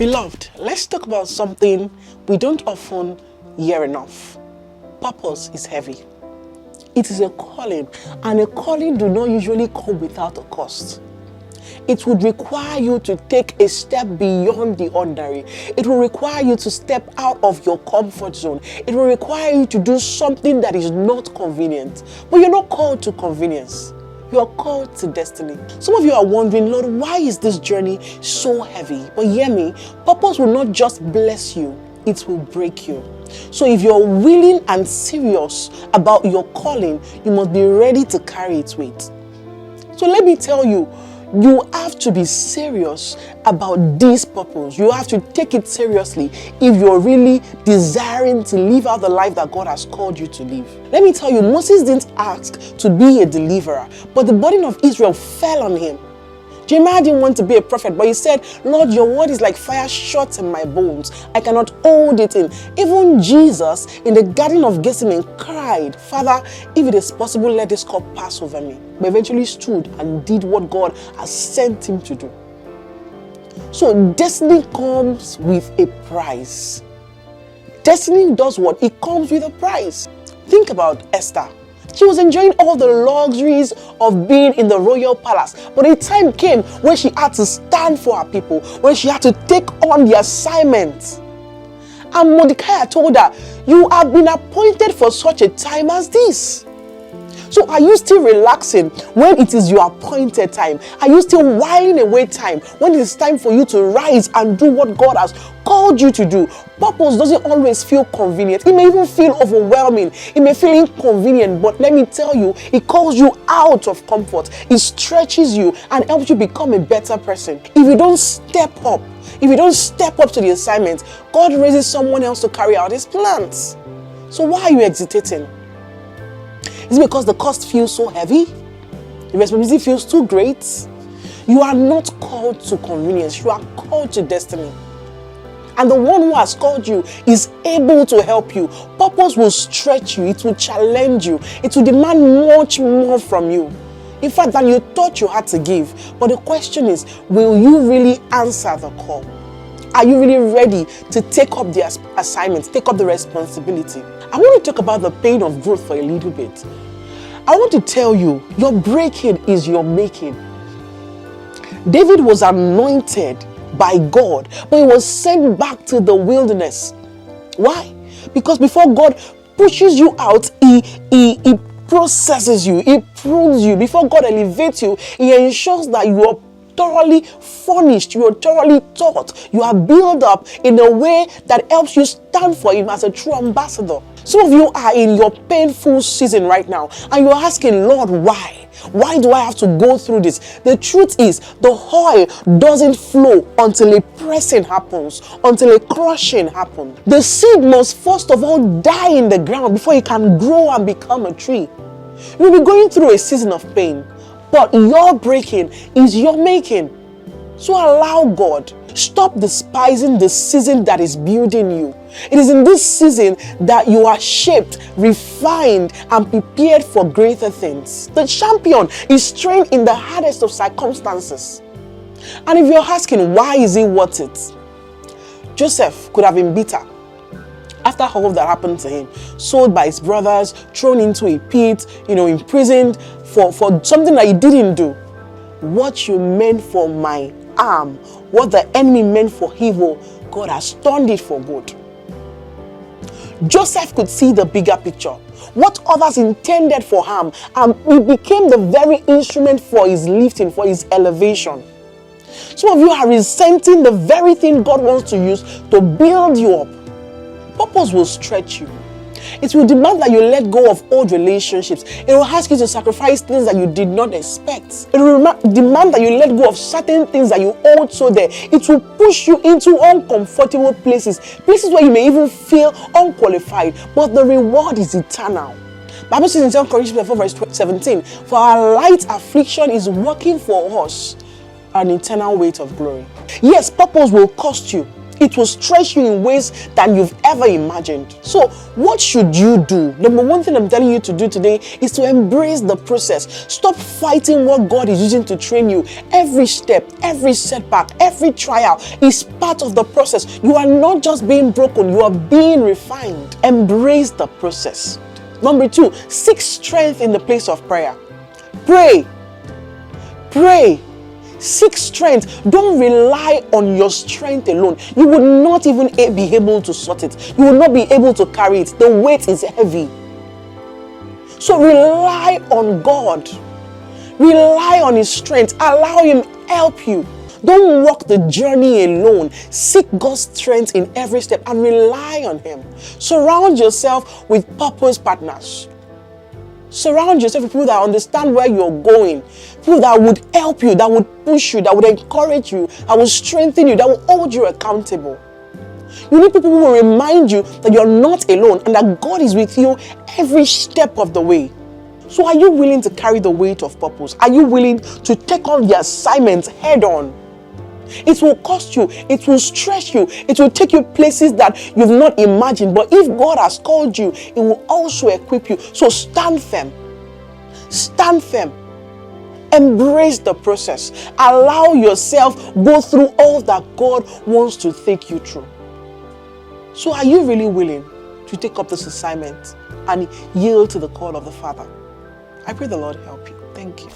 Beloved, let's talk about something we don't often hear enough. Purpose is heavy. It is a calling, and a calling do not usually come without a cost. It would require you to take a step beyond the ordinary. It will require you to step out of your comfort zone. It will require you to do something that is not convenient. But you're not called to convenience. You are called to destiny. Some of you are wondering, Lord, why is this journey so heavy? But hear me, purpose will not just bless you, it will break you. So if you're willing and serious about your calling, you must be ready to carry its weight. So let me tell you, you have to be serious about this purpose. You have to take it seriously if you're really desiring to live out the life that God has called you to live. Let me tell you, Moses didn't ask to be a deliverer, but the burden of Israel fell on him. Jeremiah didn't want to be a prophet, but he said, Lord, your word is like fire shut in my bones. I cannot hold it in. Even Jesus in the Garden of Gethsemane cried, Father, if it is possible, let this cup pass over me. But eventually stood and did what God has sent him to do. So destiny comes with a price. Destiny does what? It comes with a price. Think about Esther. She was enjoying all the luxuries of being in the royal palace. But a time came when she had to stand for her people, when she had to take on the assignment. And Mordecai told her, you have been appointed for such a time as this. So are you still relaxing when it is your appointed time? Are you still whiling away time when it is time for you to rise and do what God has called you to do? Purpose doesn't always feel convenient. It may even feel overwhelming. It may feel inconvenient, but let me tell you, it calls you out of comfort. It stretches you and helps you become a better person. If you don't step up to the assignment, God raises someone else to carry out his plans. So why are you hesitating? Is it because the cost feels so heavy? The responsibility feels too great? You are not called to convenience. You are called to destiny. And the one who has called you is able to help you. Purpose will stretch you. It will challenge you. It will demand much more from you. In fact, than you thought you had to give. But the question is, will you really answer the call? Are you really ready to take up the assignment, take up the responsibility? I want to talk about the pain of growth for a little bit. I want to tell you, your breaking is your making. David was anointed by God, but he was sent back to the wilderness. Why? Because before God pushes you out, he processes you, he prunes you. Before God elevates you, he ensures that you are thoroughly furnished, you are thoroughly taught, you are built up in a way that helps you stand for him as a true ambassador. Some of you are in your painful season right now and you're asking, Lord, why? Why do I have to go through this? The truth is, the oil doesn't flow until a pressing happens, until a crushing happens. The seed must first of all die in the ground before it can grow and become a tree. You'll be going through a season of pain, but your breaking is your making. So allow God. Stop despising the season that is building you. It is in this season that you are shaped, refined, and prepared for greater things. The champion is trained in the hardest of circumstances. And if you're asking, why is it worth it? Joseph could have been bitter after all that happened to him, sold by his brothers, thrown into a pit, imprisoned for something that he didn't do. What you meant for my harm, what the enemy meant for evil, God has turned it for good. Joseph could see the bigger picture. What others intended for harm, and it became the very instrument for his lifting, for his elevation. Some of you are resenting the very thing God wants to use to build you up. Purpose will stretch you. It will demand that you let go of old relationships. It will ask you to sacrifice things that you did not expect. It will demand that you let go of certain things that you hold so dear. It will push you into uncomfortable places where you may even feel unqualified, but the reward is eternal. Bible says in 2 Corinthians 4 verse 17, for our light affliction is working for us an eternal weight of glory. Yes, purpose will cost you. It will stretch you in ways than you've ever imagined. So what should you do? Number one thing I'm telling you to do today is to embrace the process. Stop fighting what God is using to train you. Every step, every setback, every trial is part of the process. You are not just being broken, you are being refined. Embrace the process. Number two, seek strength in the place of prayer. Pray. Pray. Seek strength. Don't rely on your strength alone. You will not even be able to sort it. You will not be able to carry it. The weight is heavy. So rely on God. Rely on His strength. Allow Him help you. Don't walk the journey alone. Seek God's strength in every step and rely on Him. Surround yourself with purpose partners. Surround yourself with people that understand where you're going. People that would help you, that would push you, that would encourage you, that will strengthen you, that will hold you accountable. You need people who will remind you that you're not alone and that God is with you every step of the way. So are you willing to carry the weight of purpose? Are you willing to take on the assignments head on? It will cost you, it will stretch you, it will take you places that you've not imagined. But if God has called you, it will also equip you. So stand firm. Stand firm. Embrace the process. Allow yourself go through all that God wants to take you through. So are you really willing to take up this assignment and yield to the call of the Father? I pray the Lord help you. Thank you.